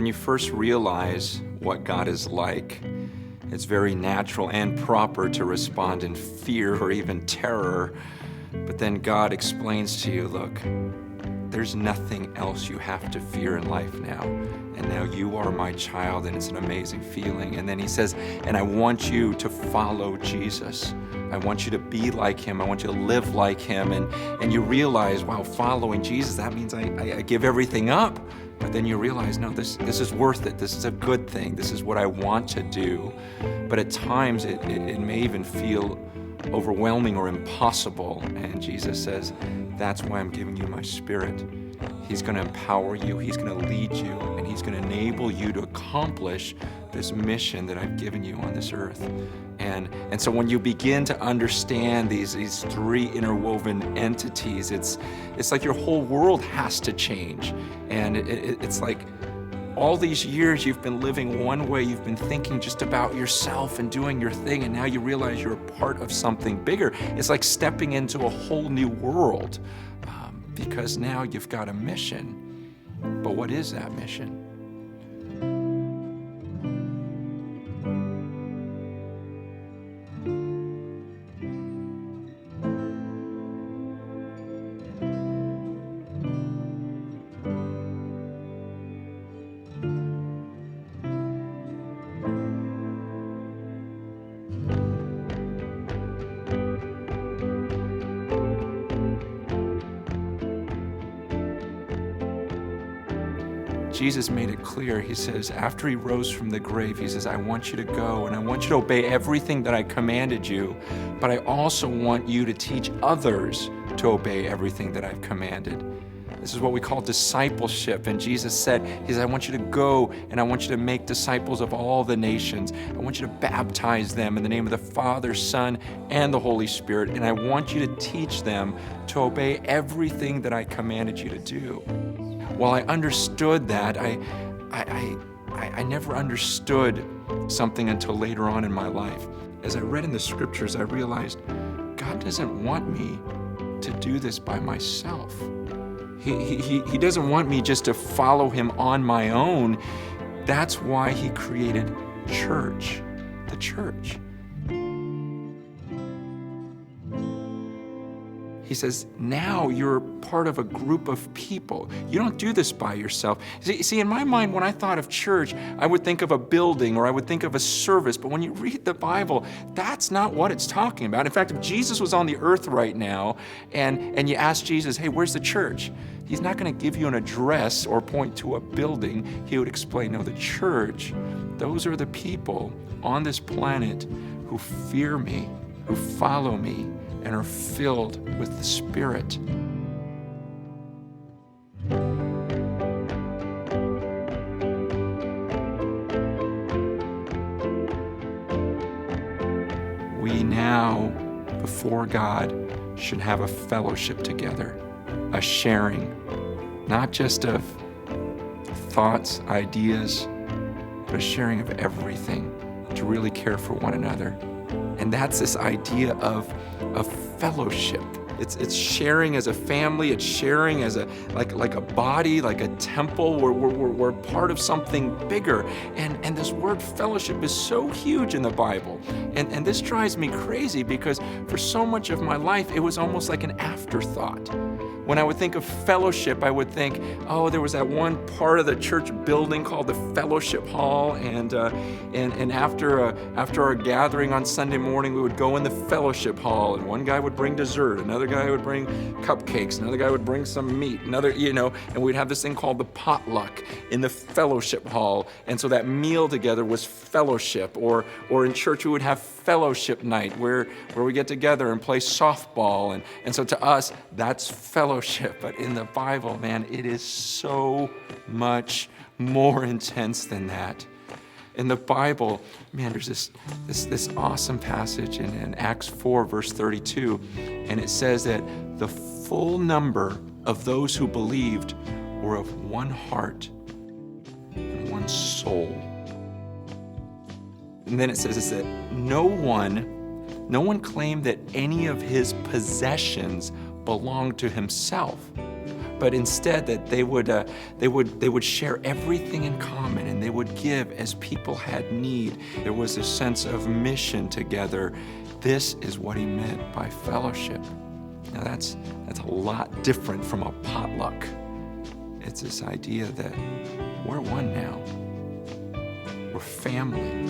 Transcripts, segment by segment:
When you first realize what God is like, it's very natural and proper to respond in fear or even terror. But then God explains to you, look, there's nothing else you have to fear in life now. And now you are my child, and it's an amazing feeling. And then he says, and I want you to follow Jesus. I want you to be like him. I want you to live like him. And you realize, wow, following Jesus, that means I give everything up. But then you realize, no, this is worth it. This is a good thing. This is what I want to do. But at times it may even feel overwhelming or impossible. And Jesus says, that's why I'm giving you my Spirit. He's going to empower you. He's going to lead you. And he's going to enable you to accomplish this mission that I've given you on this earth. And so when you begin to understand these three interwoven entities, it's like your whole world has to change. And it's like all these years you've been living one way, you've been thinking just about yourself and doing your thing, and now you realize you're a part of something bigger. It's like stepping into a whole new world because now you've got a mission. But what is that mission? Jesus made it clear. He says, after he rose from the grave, he says, I want you to go and I want you to obey everything that I commanded you, but I also want you to teach others to obey everything that I've commanded. This is what we call discipleship. And Jesus said, he says, I want you to go and I want you to make disciples of all the nations. I want you to baptize them in the name of the Father, Son, and the Holy Spirit. And I want you to teach them to obey everything that I commanded you to do. Well, I understood that. I never understood something until later on in my life. As I read in the scriptures, I realized God doesn't want me to do this by myself. He doesn't want me just to follow him on my own. That's why he created church, the church. He says, now you're part of a group of people. You don't do this by yourself. See, in my mind, when I thought of church, I would think of a building or I would think of a service. But when you read the Bible, that's not what it's talking about. In fact, if Jesus was on the earth right now and you ask Jesus, hey, where's the church? He's not going to give you an address or point to a building. He would explain, no, the church, those are the people on this planet who fear me, who follow me, and are filled with the Spirit. We now, before God, should have a fellowship together, a sharing, not just of thoughts, ideas, but a sharing of everything, to really care for one another. And that's this idea of fellowship. It's sharing as a family. It's sharing as like a body, like a temple. We're part of something bigger. And this word fellowship is so huge in the Bible. And this drives me crazy because for so much of my life, it was almost like an afterthought. When I would think of fellowship, I would think, oh, there was that one part of the church building called the fellowship hall, and after our gathering on Sunday morning, we would go in the fellowship hall, and one guy would bring dessert, another guy would bring cupcakes, another guy would bring some meat, and we'd have this thing called the potluck in the fellowship hall, and so that meal together was fellowship. Or in church, we would have fellowship night where we get together and play softball, and so to us, that's fellowship. But in the Bible, man, it is so much more intense than that. In the Bible, man, there's this awesome passage in Acts 4, verse 32, and it says that the full number of those who believed were of one heart and one soul. And then it says that no one claimed that any of his possessions belonged to himself. but instead that they would share everything in common, and they would give as people had need. There was a sense of mission together. This is what he meant by fellowship. Now that's a lot different from a potluck. It's this idea that we're one now. We're family.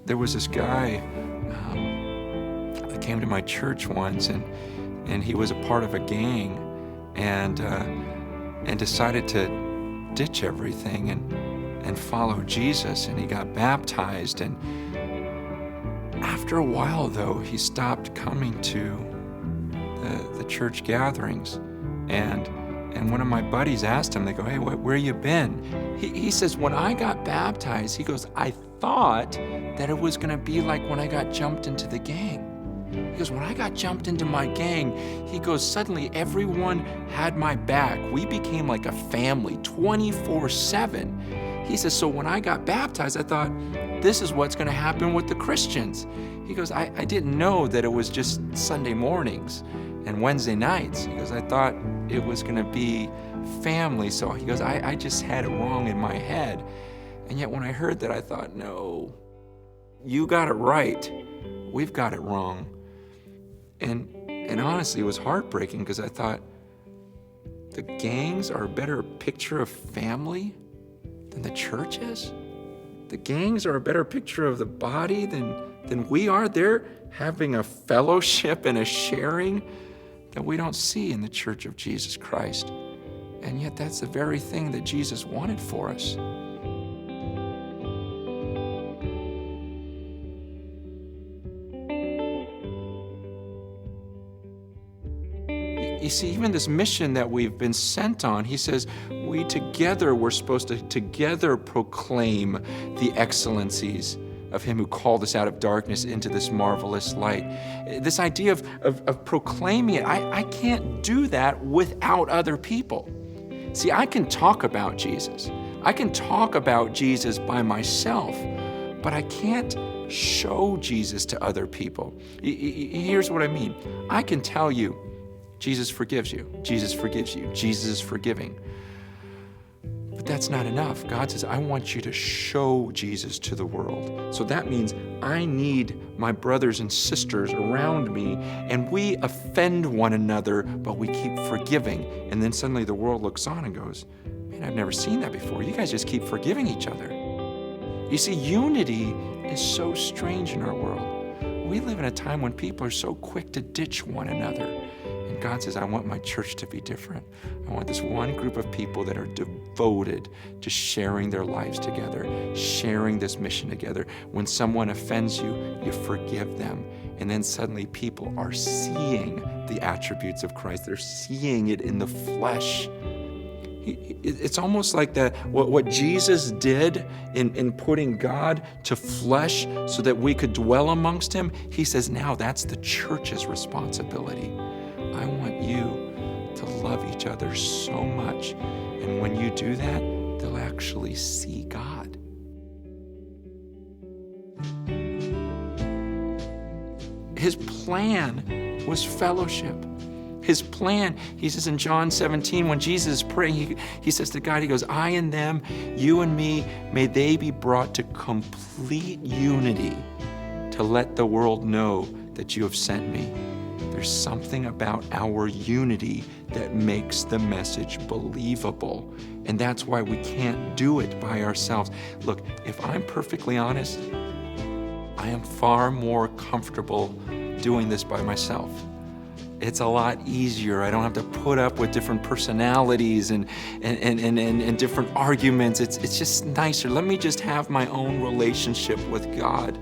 There was this guy that came to my church once, and he was a part of a gang, and decided to ditch everything and follow Jesus, and he got baptized. And after a while, though, he stopped coming to the church gatherings, and one of my buddies asked him, they go, "Hey, where you been?" He says, "When I got baptized," he goes, "I thought that it was gonna be like when I got jumped into the gang." He goes, "When I got jumped into my gang," he goes, "suddenly everyone had my back. We became like a family 24/7. He says, "So when I got baptized, I thought, this is what's gonna happen with the Christians." He goes, I didn't know that it was just Sunday mornings and Wednesday nights. He goes, "I thought it was gonna be family." So he goes, I just had it wrong in my head. And yet when I heard that, I thought, no, you got it right. We've got it wrong. And honestly, it was heartbreaking, because I thought, the gangs are a better picture of family than the church is? The gangs are a better picture of the body than we are? They're having a fellowship and a sharing that we don't see in the Church of Jesus Christ. And yet that's the very thing that Jesus wanted for us. You see, even this mission that we've been sent on, he says, we're supposed to together proclaim the excellencies of him who called us out of darkness into this marvelous light. This idea of proclaiming it, I can't do that without other people. See, I can talk about Jesus. I can talk about Jesus by myself, but I can't show Jesus to other people. Here's what I mean. I can tell you, Jesus forgives you. Jesus forgives you. Jesus is forgiving. But that's not enough. God says, I want you to show Jesus to the world. So that means I need my brothers and sisters around me, and we offend one another, but we keep forgiving. And then suddenly the world looks on and goes, man, I've never seen that before. You guys just keep forgiving each other. You see, unity is so strange in our world. We live in a time when people are so quick to ditch one another. And God says, I want my church to be different. I want this one group of people that are devoted to sharing their lives together, sharing this mission together. When someone offends you, you forgive them. And then suddenly people are seeing the attributes of Christ. They're seeing it in the flesh. It's almost like what Jesus did in putting God to flesh so that we could dwell amongst him. He says, now that's the church's responsibility. I want you to love each other so much. And when you do that, they'll actually see God. His plan was fellowship. His plan, he says in John 17, when Jesus is praying, he says to God, he goes, I and them, you and me, may they be brought to complete unity to let the world know that you have sent me. There's something about our unity that makes the message believable. And that's why we can't do it by ourselves. Look, if I'm perfectly honest, I am far more comfortable doing this by myself. It's a lot easier. I don't have to put up with different personalities and different arguments. It's just nicer. Let me just have my own relationship with God.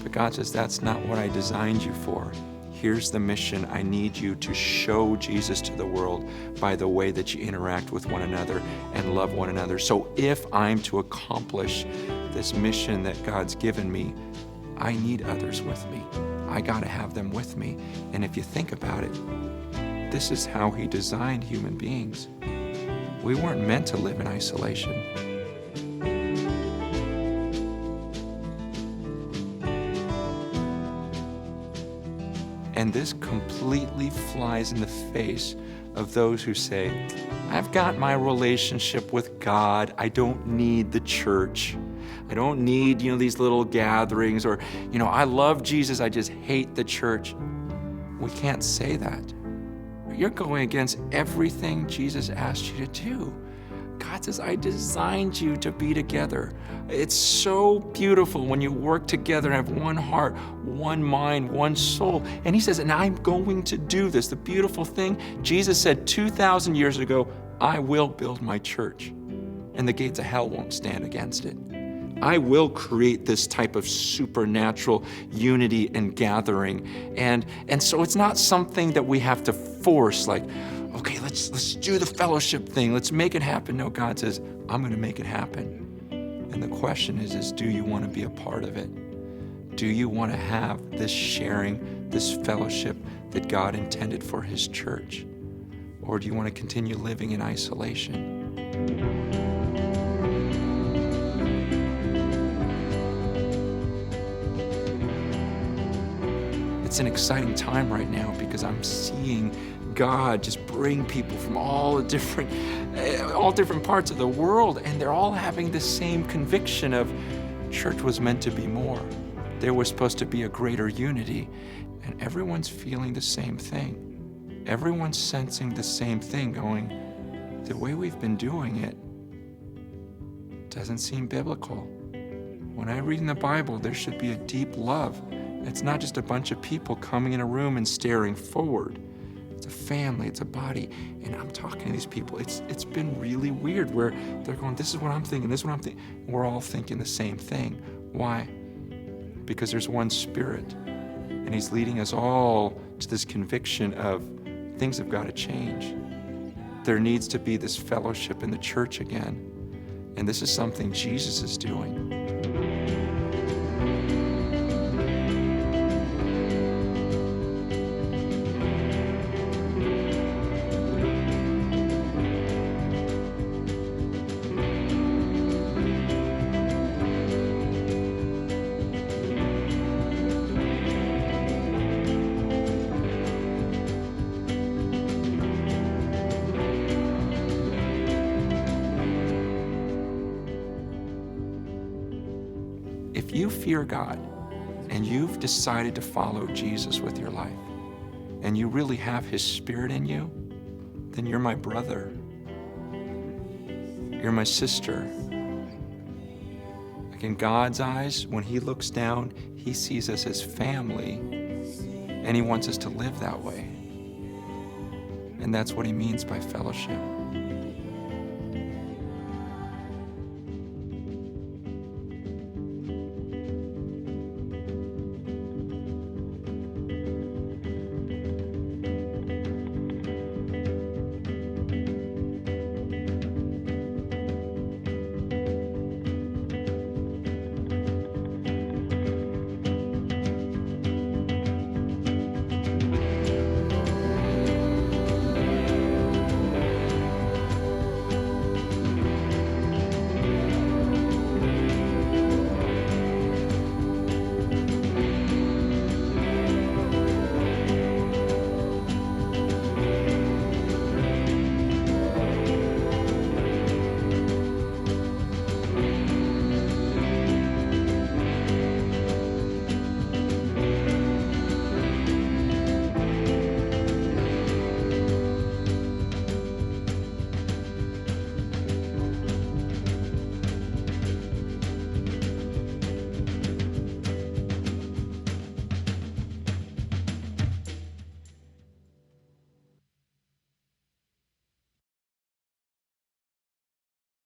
But God says, that's not what I designed you for. Here's the mission. I need you to show Jesus to the world by the way that you interact with one another and love one another. So if I'm to accomplish this mission that God's given me, I need others with me. I gotta have them with me. And if you think about it, this is how he designed human beings. We weren't meant to live in isolation. And this completely flies in the face of those who say, I've got my relationship with God. I don't need the church. I don't need, these little gatherings, or, I love Jesus. I just hate the church. We can't say that. You're going against everything Jesus asked you to do. God says, I designed you to be together. It's so beautiful when you work together and have one heart, one mind, one soul. And he says, and I'm going to do this. The beautiful thing, Jesus said 2,000 years ago, I will build my church, and the gates of hell won't stand against it. I will create this type of supernatural unity and gathering. And so it's not something that we have to force, like, okay, let's do the fellowship thing. Let's make it happen. No, God says, I'm going to make it happen. And the question is do you want to be a part of it? Do you want to have this sharing, this fellowship that God intended for his church? Or do you want to continue living in isolation? It's an exciting time right now because I'm seeing God just bring people from all different parts of the world, and they're all having the same conviction of church was meant to be more. There was supposed to be a greater unity, and everyone's feeling the same thing. Everyone's sensing the same thing, going, the way we've been doing it doesn't seem biblical. When I read in the Bible, there should be a deep love. It's not just a bunch of people coming in a room and staring forward. It's a family, it's a body. And I'm talking to these people. It's been really weird where they're going, this is what I'm thinking, this is what I'm thinking. We're all thinking the same thing. Why? Because there's one Spirit. And he's leading us all to this conviction of things have got to change. There needs to be this fellowship in the church again. And this is something Jesus is doing. If you fear God and you've decided to follow Jesus with your life, and you really have his Spirit in you, then you're my brother. You're my sister. Like in God's eyes, when he looks down, he sees us as family, and he wants us to live that way. And that's what he means by fellowship.